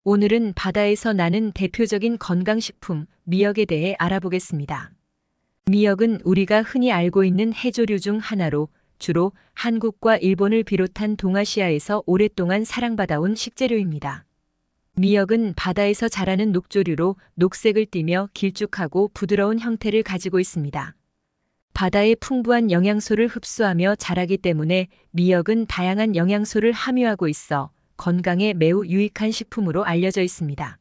오늘은 바다에서 나는 대표적인 건강식품 미역에 대해 알아보겠습니다. 미역은 우리가 흔히 알고 있는 해조류 중 하나로 주로 한국과 일본을 비롯한 동아시아에서 오랫동안 사랑받아온 식재료입니다. 미역은 바다에서 자라는 녹조류로 녹색을 띠며 길쭉하고 부드러운 형태를 가지고 있습니다. 바다의 풍부한 영양소를 흡수하며 자라기 때문에 미역은 다양한 영양소를 함유하고 있어 건강에 매우 유익한 식품으로 알려져 있습니다.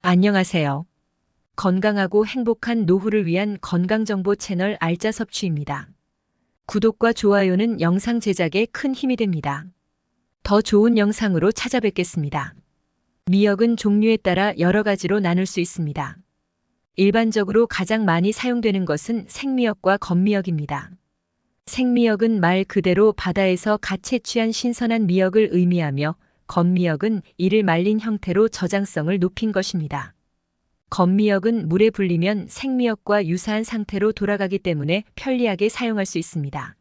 안녕하세요. 건강하고 행복한 노후를 위한 건강정보 채널 알짜 섭취입니다. 구독과 좋아요는 영상 제작에 큰 힘이 됩니다. 더 좋은 영상으로 찾아뵙겠습니다. 미역은 종류에 따라 여러 가지로 나눌 수 있습니다. 일반적으로 가장 많이 사용되는 것은 생미역과 건미역입니다. 생미역은 말 그대로 바다에서 갓 채취한 신선한 미역을 의미하며 건미역은 이를 말린 형태로 저장성을 높인 것입니다. 건미역은 물에 불리면 생미역과 유사한 상태로 돌아가기 때문에 편리하게 사용할 수 있습니다.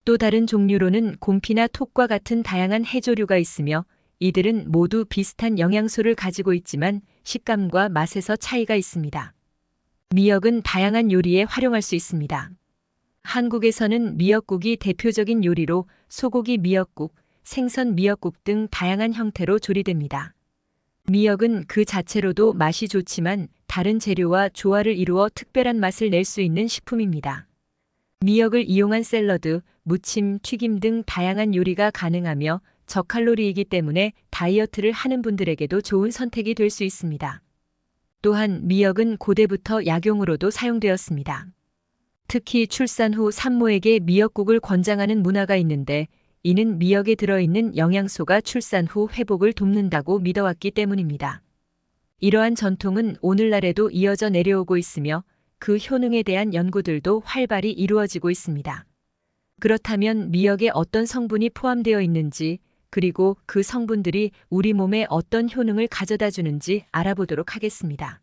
또 다른 종류로는 곰피나 톡과 같은 다양한 해조류가 있으며 이들은 모두 비슷한 영양소를 가지고 있지만 식감과 맛에서 차이가 있습니다. 미역은 다양한 요리에 활용할 수 있습니다. 한국에서는 미역국이 대표적인 요리로 소고기 미역국, 생선 미역국 등 다양한 형태로 조리됩니다. 미역은 그 자체로도 맛이 좋지만 다른 재료와 조화를 이루어 특별한 맛을 낼 수 있는 식품입니다. 미역을 이용한 샐러드, 무침, 튀김 등 다양한 요리가 가능하며 저칼로리이기 때문에 다이어트를 하는 분들에게도 좋은 선택이 될 수 있습니다. 또한 미역은 고대부터 약용으로도 사용되었습니다. 특히 출산 후 산모에게 미역국을 권장하는 문화가 있는데 이는 미역에 들어있는 영양소가 출산 후 회복을 돕는다고 믿어왔기 때문입니다. 이러한 전통은 오늘날에도 이어져 내려오고 있으며 그 효능에 대한 연구들도 활발히 이루어지고 있습니다. 그렇다면 미역에 어떤 성분이 포함되어 있는지 그리고 그 성분들이 우리 몸에 어떤 효능을 가져다 주는지 알아보도록 하겠습니다.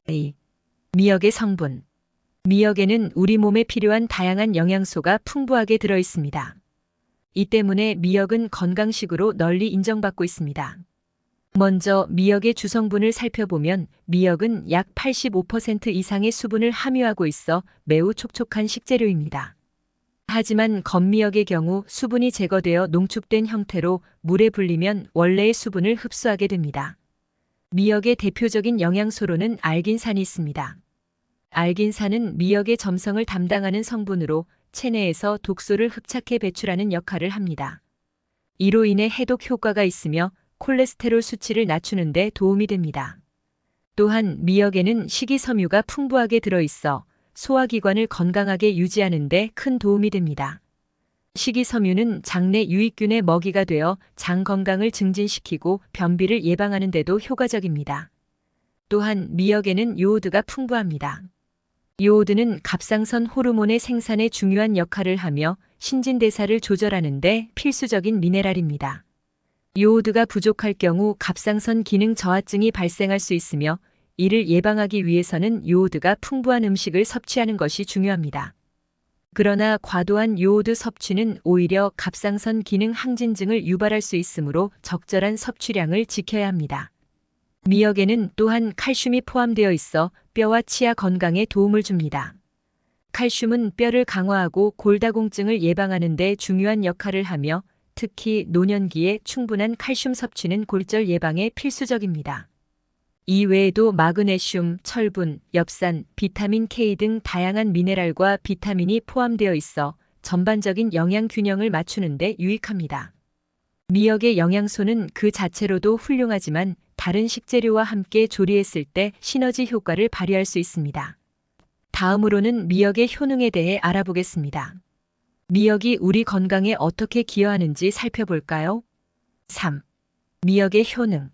A. 미역의 성분. 미역에는 우리 몸에 필요한 다양한 영양소가 풍부하게 들어 있습니다. 이 때문에 미역은 건강식으로 널리 인정받고 있습니다. 먼저 미역의 주성분을 살펴보면 미역은 약 85% 이상의 수분을 함유하고 있어 매우 촉촉한 식재료입니다. 하지만 건미역의 경우 수분이 제거되어 농축된 형태로 물에 불리면 원래의 수분을 흡수하게 됩니다. 미역의 대표적인 영양소로는 알긴산이 있습니다. 알긴산은 미역의 점성을 담당하는 성분으로 체내에서 독소를 흡착해 배출하는 역할을 합니다. 이로 인해 해독 효과가 있으며 콜레스테롤 수치를 낮추는 데 도움이 됩니다. 또한 미역에는 식이섬유가 풍부하게 들어있어 소화기관을 건강하게 유지하는 데 큰 도움이 됩니다. 식이섬유는 장내 유익균의 먹이가 되어 장 건강을 증진시키고 변비를 예방하는 데도 효과적입니다. 또한 미역에는 요오드가 풍부합니다. 요오드는 갑상선 호르몬의 생산에 중요한 역할을 하며 신진대사를 조절하는 데 필수적인 미네랄입니다. 요오드가 부족할 경우 갑상선 기능 저하증이 발생할 수 있으며 이를 예방하기 위해서는 요오드가 풍부한 음식을 섭취하는 것이 중요합니다. 그러나 과도한 요오드 섭취는 오히려 갑상선 기능 항진증을 유발할 수 있으므로 적절한 섭취량을 지켜야 합니다. 미역에는 또한 칼슘이 포함되어 있어 뼈와 치아 건강에 도움을 줍니다. 칼슘은 뼈를 강화하고 골다공증을 예방하는 데 중요한 역할을 하며 특히 노년기에 충분한 칼슘 섭취는 골절 예방에 필수적입니다. 이 외에도 마그네슘, 철분, 엽산, 비타민 K 등 다양한 미네랄과 비타민이 포함되어 있어 전반적인 영양 균형을 맞추는 데 유익합니다. 미역의 영양소는 그 자체로도 훌륭하지만 다른 식재료와 함께 조리했을 때 시너지 효과를 발휘할 수 있습니다. 다음으로는 미역의 효능에 대해 알아보겠습니다. 미역이 우리 건강에 어떻게 기여하는지 살펴볼까요? 3. 미역의 효능.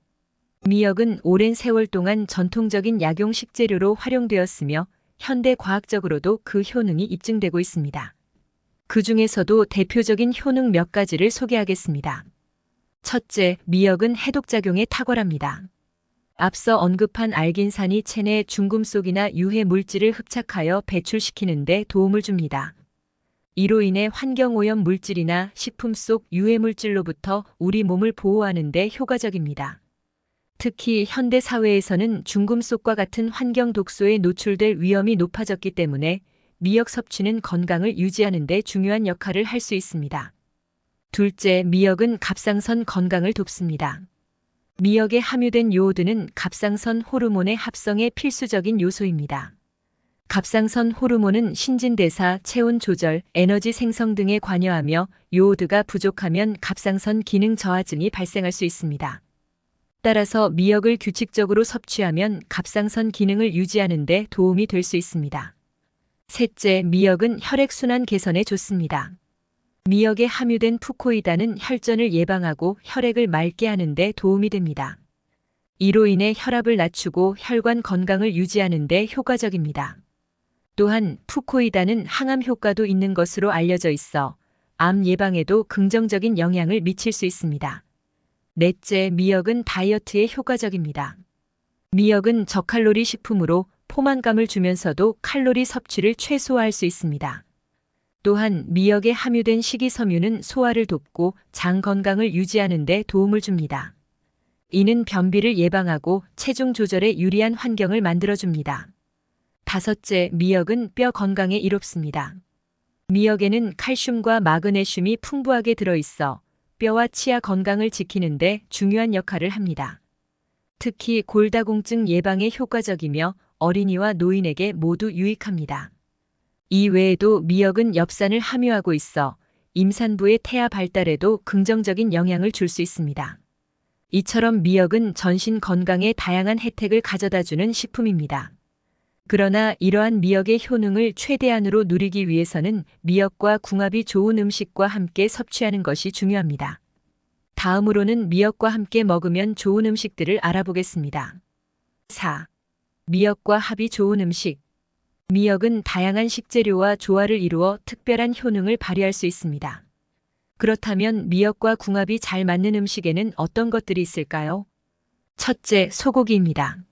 미역은 오랜 세월 동안 전통적인 약용 식재료로 활용되었으며 현대 과학적으로도 그 효능이 입증되고 있습니다. 그 중에서도 대표적인 효능 몇 가지를 소개하겠습니다. 첫째, 미역은 해독작용에 탁월합니다. 앞서 언급한 알긴산이 체내 중금속이나 유해 물질을 흡착하여 배출시키는 데 도움을 줍니다. 이로 인해 환경오염 물질이나 식품 속 유해 물질로부터 우리 몸을 보호하는 데 효과적입니다. 특히 현대 사회에서는 중금속과 같은 환경 독소에 노출될 위험이 높아졌기 때문에 미역 섭취는 건강을 유지하는 데 중요한 역할을 할 수 있습니다. 둘째, 미역은 갑상선 건강을 돕습니다. 미역에 함유된 요오드는 갑상선 호르몬의 합성에 필수적인 요소입니다. 갑상선 호르몬은 신진대사, 체온 조절, 에너지 생성 등에 관여하며 요오드가 부족하면 갑상선 기능 저하증이 발생할 수 있습니다. 따라서 미역을 규칙적으로 섭취하면 갑상선 기능을 유지하는 데 도움이 될 수 있습니다. 셋째, 미역은 혈액순환 개선에 좋습니다. 미역에 함유된 푸코이단은 혈전을 예방하고 혈액을 맑게 하는 데 도움이 됩니다. 이로 인해 혈압을 낮추고 혈관 건강을 유지하는 데 효과적입니다. 또한 푸코이단은 항암 효과도 있는 것으로 알려져 있어 암 예방에도 긍정적인 영향을 미칠 수 있습니다. 넷째, 미역은 다이어트에 효과적입니다. 미역은 저칼로리 식품으로 포만감을 주면서도 칼로리 섭취를 최소화할 수 있습니다. 또한 미역에 함유된 식이섬유는 소화를 돕고 장 건강을 유지하는 데 도움을 줍니다. 이는 변비를 예방하고 체중 조절에 유리한 환경을 만들어줍니다. 다섯째, 미역은 뼈 건강에 이롭습니다. 미역에는 칼슘과 마그네슘이 풍부하게 들어있어 뼈와 치아 건강을 지키는 데 중요한 역할을 합니다. 특히 골다공증 예방에 효과적이며 어린이와 노인에게 모두 유익합니다. 이 외에도 미역은 엽산을 함유하고 있어 임산부의 태아 발달에도 긍정적인 영향을 줄 수 있습니다. 이처럼 미역은 전신 건강에 다양한 혜택을 가져다주는 식품입니다. 그러나 이러한 미역의 효능을 최대한으로 누리기 위해서는 미역과 궁합이 좋은 음식과 함께 섭취하는 것이 중요합니다. 다음으로는 미역과 함께 먹으면 좋은 음식들을 알아보겠습니다. 4. 미역과 합이 좋은 음식. 미역은 다양한 식재료와 조화를 이루어 특별한 효능을 발휘할 수 있습니다. 그렇다면 미역과 궁합이 잘 맞는 음식에는 어떤 것들이 있을까요? 첫째, 소고기입니다.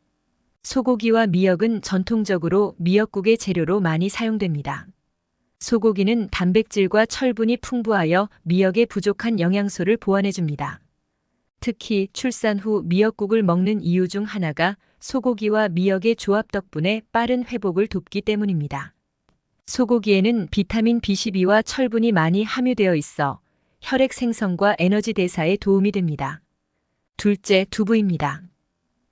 소고기와 미역은 전통적으로 미역국의 재료로 많이 사용됩니다. 소고기는 단백질과 철분이 풍부하여 미역의 부족한 영양소를 보완해줍니다. 특히 출산 후 미역국을 먹는 이유 중 하나가 소고기와 미역의 조합 덕분에 빠른 회복을 돕기 때문입니다. 소고기에는 비타민 B12와 철분이 많이 함유되어 있어 혈액 생성과 에너지 대사에 도움이 됩니다. 둘째, 두부입니다.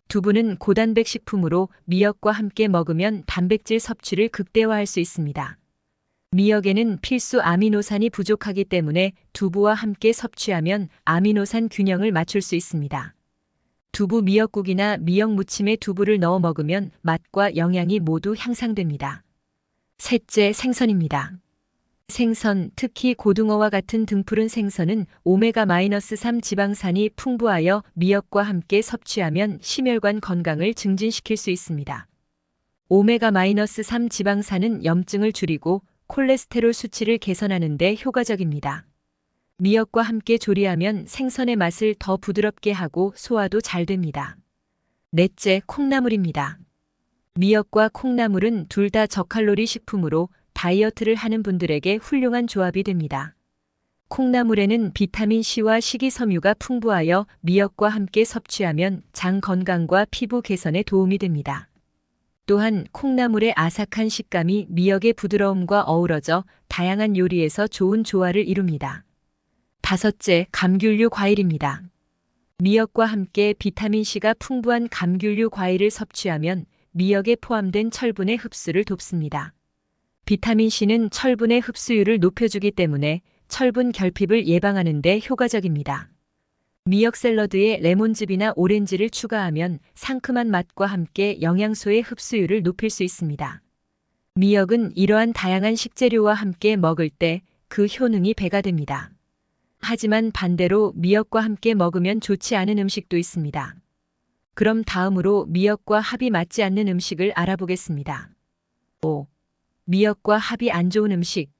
두부는 고단백 식품으로 미역과 함께 먹으면 단백질 섭취를 극대화할 수 있습니다. 미역에는 필수 아미노산이 부족하기 때문에 두부와 함께 섭취하면 아미노산 균형을 맞출 수 있습니다. 두부 미역국이나 미역 무침에 두부를 넣어 먹으면 맛과 영양이 모두 향상됩니다. 셋째, 생선입니다. 생선, 특히 고등어와 같은 등푸른 생선은 오메가-3 지방산이 풍부하여 미역과 함께 섭취하면 심혈관 건강을 증진시킬 수 있습니다. 오메가-3 지방산은 염증을 줄이고 콜레스테롤 수치를 개선하는 데 효과적입니다. 미역과 함께 조리하면 생선의 맛을 더 부드럽게 하고 소화도 잘 됩니다. 넷째, 콩나물입니다. 미역과 콩나물은 둘 다 저칼로리 식품으로 다이어트를 하는 분들에게 훌륭한 조합이 됩니다. 콩나물에는 비타민C와 식이섬유가 풍부하여 미역과 함께 섭취하면 장 건강과 피부 개선에 도움이 됩니다. 또한 콩나물의 아삭한 식감이 미역의 부드러움과 어우러져 다양한 요리에서 좋은 조화를 이룹니다. 다섯째, 감귤류 과일입니다. 미역과 함께 비타민C가 풍부한 감귤류 과일을 섭취하면 미역에 포함된 철분의 흡수를 돕습니다. 비타민C는 철분의 흡수율을 높여주기 때문에 철분 결핍을 예방하는 데 효과적입니다. 미역 샐러드에 레몬즙이나 오렌지를 추가하면 상큼한 맛과 함께 영양소의 흡수율을 높일 수 있습니다. 미역은 이러한 다양한 식재료와 함께 먹을 때 그 효능이 배가 됩니다. 하지만 반대로 미역과 함께 먹으면 좋지 않은 음식도 있습니다. 그럼 다음으로 미역과 합이 맞지 않는 음식을 알아보겠습니다. 5. 미역과 합이 안 좋은 음식.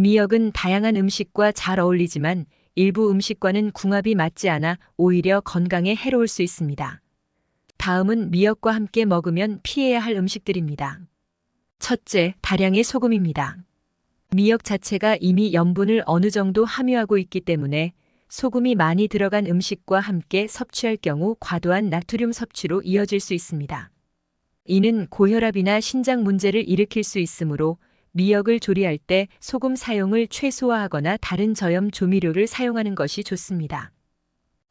미역은 다양한 음식과 잘 어울리지만 일부 음식과는 궁합이 맞지 않아 오히려 건강에 해로울 수 있습니다. 다음은 미역과 함께 먹으면 피해야 할 음식들입니다. 첫째, 다량의 소금입니다. 미역 자체가 이미 염분을 어느 정도 함유하고 있기 때문에 소금이 많이 들어간 음식과 함께 섭취할 경우 과도한 나트륨 섭취로 이어질 수 있습니다. 이는 고혈압이나 신장 문제를 일으킬 수 있으므로 미역을 조리할 때 소금 사용을 최소화하거나 다른 저염 조미료를 사용하는 것이 좋습니다.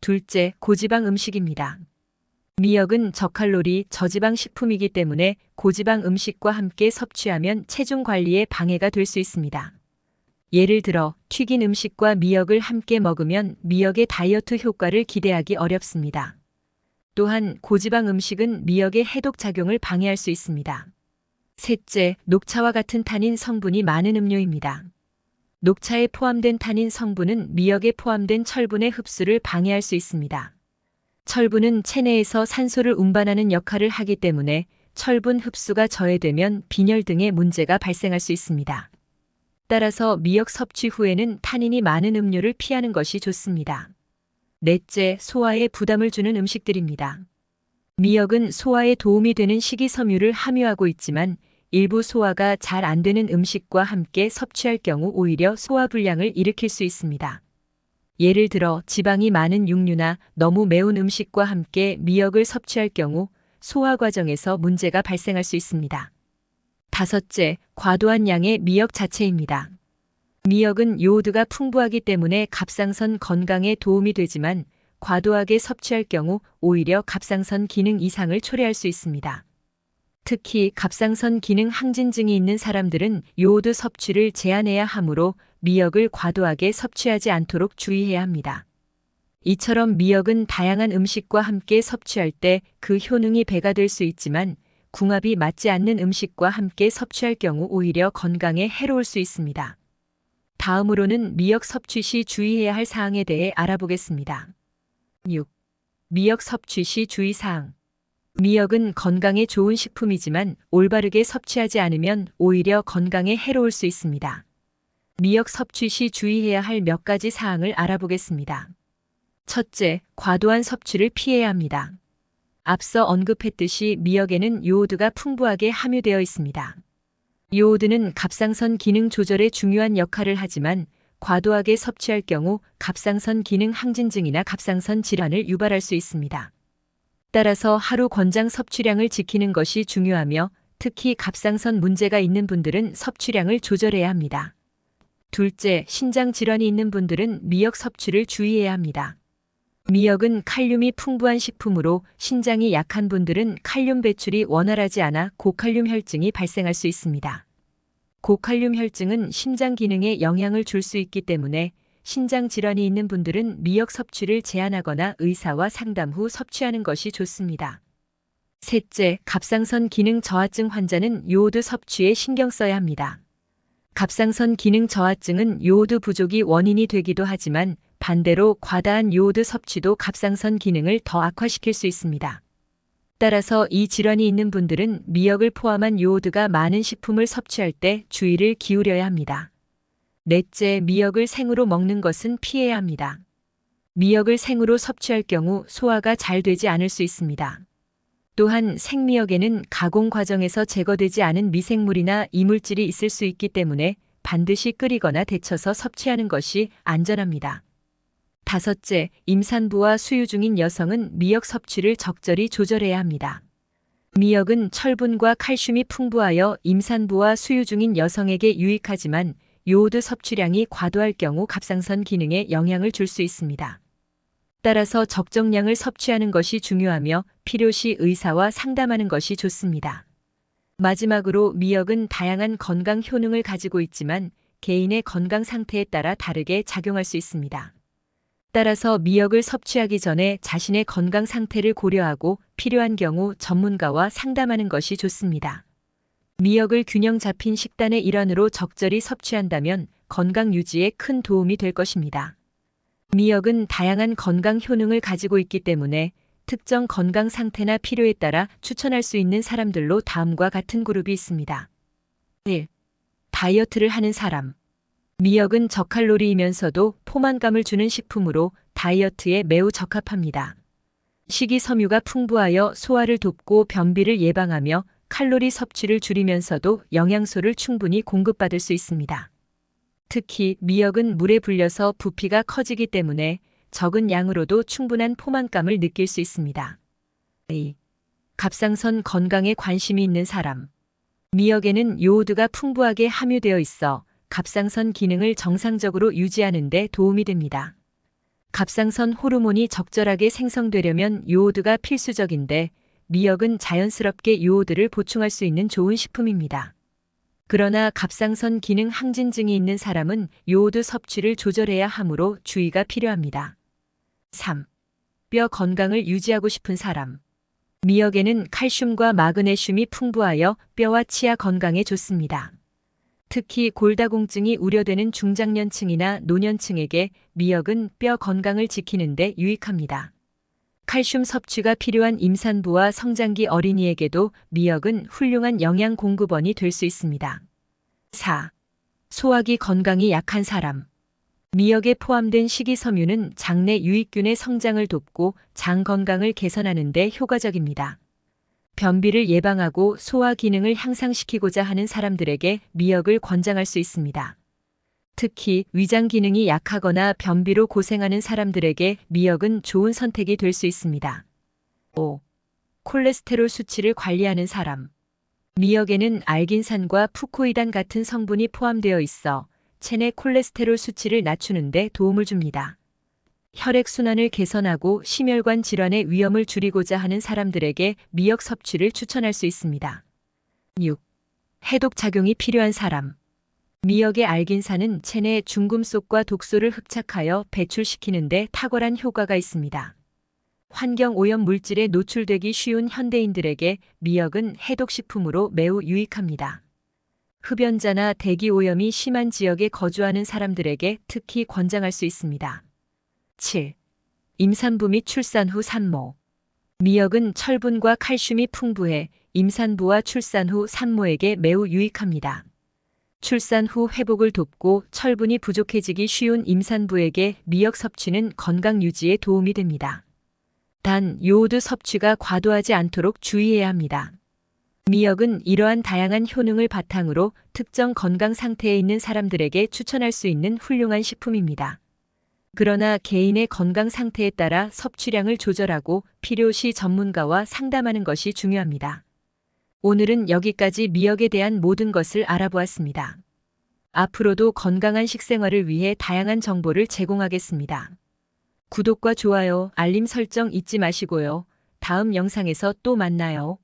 둘째, 고지방 음식입니다. 미역은 저칼로리, 저지방 식품이기 때문에 고지방 음식과 함께 섭취하면 체중 관리에 방해가 될 수 있습니다. 예를 들어 튀긴 음식과 미역을 함께 먹으면 미역의 다이어트 효과를 기대하기 어렵습니다. 또한 고지방 음식은 미역의 해독 작용을 방해할 수 있습니다. 셋째, 녹차와 같은 타닌 성분이 많은 음료입니다. 녹차에 포함된 타닌 성분은 미역에 포함된 철분의 흡수를 방해할 수 있습니다. 철분은 체내에서 산소를 운반하는 역할을 하기 때문에 철분 흡수가 저해되면 빈혈 등의 문제가 발생할 수 있습니다. 따라서 미역 섭취 후에는 타닌이 많은 음료를 피하는 것이 좋습니다. 넷째, 소화에 부담을 주는 음식들입니다. 미역은 소화에 도움이 되는 식이섬유를 함유하고 있지만 일부 소화가 잘 안 되는 음식과 함께 섭취할 경우 오히려 소화불량을 일으킬 수 있습니다. 예를 들어 지방이 많은 육류나 너무 매운 음식과 함께 미역을 섭취할 경우 소화 과정에서 문제가 발생할 수 있습니다. 다섯째, 과도한 양의 미역 자체입니다. 미역은 요오드가 풍부하기 때문에 갑상선 건강에 도움이 되지만 과도하게 섭취할 경우 오히려 갑상선 기능 이상을 초래할 수 있습니다. 특히 갑상선 기능 항진증이 있는 사람들은 요오드 섭취를 제한해야 하므로 미역을 과도하게 섭취하지 않도록 주의해야 합니다. 이처럼 미역은 다양한 음식과 함께 섭취할 때 그 효능이 배가 될 수 있지만 궁합이 맞지 않는 음식과 함께 섭취할 경우 오히려 건강에 해로울 수 있습니다. 다음으로는 미역 섭취 시 주의해야 할 사항에 대해 알아보겠습니다. 6. 미역 섭취 시 주의사항. 미역은 건강에 좋은 식품이지만 올바르게 섭취하지 않으면 오히려 건강에 해로울 수 있습니다. 미역 섭취 시 주의해야 할 몇 가지 사항을 알아보겠습니다. 첫째, 과도한 섭취를 피해야 합니다. 앞서 언급했듯이 미역에는 요오드가 풍부하게 함유되어 있습니다. 요오드는 갑상선 기능 조절에 중요한 역할을 하지만 과도하게 섭취할 경우 갑상선 기능 항진증이나 갑상선 질환을 유발할 수 있습니다. 따라서 하루 권장 섭취량을 지키는 것이 중요하며 특히 갑상선 문제가 있는 분들은 섭취량을 조절해야 합니다. 둘째, 신장 질환이 있는 분들은 미역 섭취를 주의해야 합니다. 미역은 칼륨이 풍부한 식품으로 신장이 약한 분들은 칼륨 배출이 원활하지 않아 고칼륨 혈증이 발생할 수 있습니다. 고칼륨 혈증은 심장 기능에 영향을 줄 수 있기 때문에 신장 질환이 있는 분들은 미역 섭취를 제한하거나 의사와 상담 후 섭취하는 것이 좋습니다. 셋째, 갑상선 기능 저하증 환자는 요오드 섭취에 신경 써야 합니다. 갑상선 기능 저하증은 요오드 부족이 원인이 되기도 하지만 반대로 과다한 요오드 섭취도 갑상선 기능을 더 악화시킬 수 있습니다. 따라서 이 질환이 있는 분들은 미역을 포함한 요오드가 많은 식품을 섭취할 때 주의를 기울여야 합니다. 넷째, 미역을 생으로 먹는 것은 피해야 합니다. 미역을 생으로 섭취할 경우 소화가 잘 되지 않을 수 있습니다. 또한 생미역에는 가공 과정에서 제거되지 않은 미생물이나 이물질이 있을 수 있기 때문에 반드시 끓이거나 데쳐서 섭취하는 것이 안전합니다. 다섯째, 임산부와 수유 중인 여성은 미역 섭취를 적절히 조절해야 합니다. 미역은 철분과 칼슘이 풍부하여 임산부와 수유 중인 여성에게 유익하지만 요오드 섭취량이 과도할 경우 갑상선 기능에 영향을 줄 수 있습니다. 따라서 적정량을 섭취하는 것이 중요하며 필요시 의사와 상담하는 것이 좋습니다. 마지막으로 미역은 다양한 건강 효능을 가지고 있지만 개인의 건강 상태에 따라 다르게 작용할 수 있습니다. 따라서 미역을 섭취하기 전에 자신의 건강 상태를 고려하고 필요한 경우 전문가와 상담하는 것이 좋습니다. 미역을 균형 잡힌 식단의 일환으로 적절히 섭취한다면 건강 유지에 큰 도움이 될 것입니다. 미역은 다양한 건강 효능을 가지고 있기 때문에 특정 건강 상태나 필요에 따라 추천할 수 있는 사람들로 다음과 같은 그룹이 있습니다. 1. 다이어트를 하는 사람. 미역은 저칼로리이면서도 포만감을 주는 식품으로 다이어트에 매우 적합합니다. 식이섬유가 풍부하여 소화를 돕고 변비를 예방하며 칼로리 섭취를 줄이면서도 영양소를 충분히 공급받을 수 있습니다. 특히 미역은 물에 불려서 부피가 커지기 때문에 적은 양으로도 충분한 포만감을 느낄 수 있습니다. A. 갑상선 건강에 관심이 있는 사람. 미역에는 요오드가 풍부하게 함유되어 있어 갑상선 기능을 정상적으로 유지하는 데 도움이 됩니다. 갑상선 호르몬이 적절하게 생성되려면 요오드가 필수적인데 미역은 자연스럽게 요오드를 보충할 수 있는 좋은 식품입니다. 그러나 갑상선 기능 항진증이 있는 사람은 요오드 섭취를 조절해야 하므로 주의가 필요합니다. 3. 뼈 건강을 유지하고 싶은 사람. 미역에는 칼슘과 마그네슘이 풍부하여 뼈와 치아 건강에 좋습니다. 특히 골다공증이 우려되는 중장년층이나 노년층에게 미역은 뼈 건강을 지키는 데 유익합니다. 칼슘 섭취가 필요한 임산부와 성장기 어린이에게도 미역은 훌륭한 영양 공급원이 될 수 있습니다. 4. 소화기 건강이 약한 사람. 미역에 포함된 식이섬유는 장내 유익균의 성장을 돕고 장 건강을 개선하는 데 효과적입니다. 변비를 예방하고 소화 기능을 향상시키고자 하는 사람들에게 미역을 권장할 수 있습니다. 특히 위장 기능이 약하거나 변비로 고생하는 사람들에게 미역은 좋은 선택이 될 수 있습니다. 5. 콜레스테롤 수치를 관리하는 사람. 미역에는 알긴산과 푸코이단 같은 성분이 포함되어 있어 체내 콜레스테롤 수치를 낮추는 데 도움을 줍니다. 혈액순환을 개선하고 심혈관 질환의 위험을 줄이고자 하는 사람들에게 미역 섭취를 추천할 수 있습니다. 6. 해독 작용이 필요한 사람. 미역의 알긴산은 체내 중금속과 독소를 흡착하여 배출시키는 데 탁월한 효과가 있습니다. 환경 오염 물질에 노출되기 쉬운 현대인들에게 미역은 해독식품으로 매우 유익합니다. 흡연자나 대기 오염이 심한 지역에 거주하는 사람들에게 특히 권장할 수 있습니다. 7. 임산부 및 출산 후 산모. 미역은 철분과 칼슘이 풍부해 임산부와 출산 후 산모에게 매우 유익합니다. 출산 후 회복을 돕고 철분이 부족해지기 쉬운 임산부에게 미역 섭취는 건강 유지에 도움이 됩니다. 단, 요오드 섭취가 과도하지 않도록 주의해야 합니다. 미역은 이러한 다양한 효능을 바탕으로 특정 건강 상태에 있는 사람들에게 추천할 수 있는 훌륭한 식품입니다. 그러나 개인의 건강 상태에 따라 섭취량을 조절하고 필요시 전문가와 상담하는 것이 중요합니다. 오늘은 여기까지 미역에 대한 모든 것을 알아보았습니다. 앞으로도 건강한 식생활을 위해 다양한 정보를 제공하겠습니다. 구독과 좋아요, 알림 설정 잊지 마시고요. 다음 영상에서 또 만나요.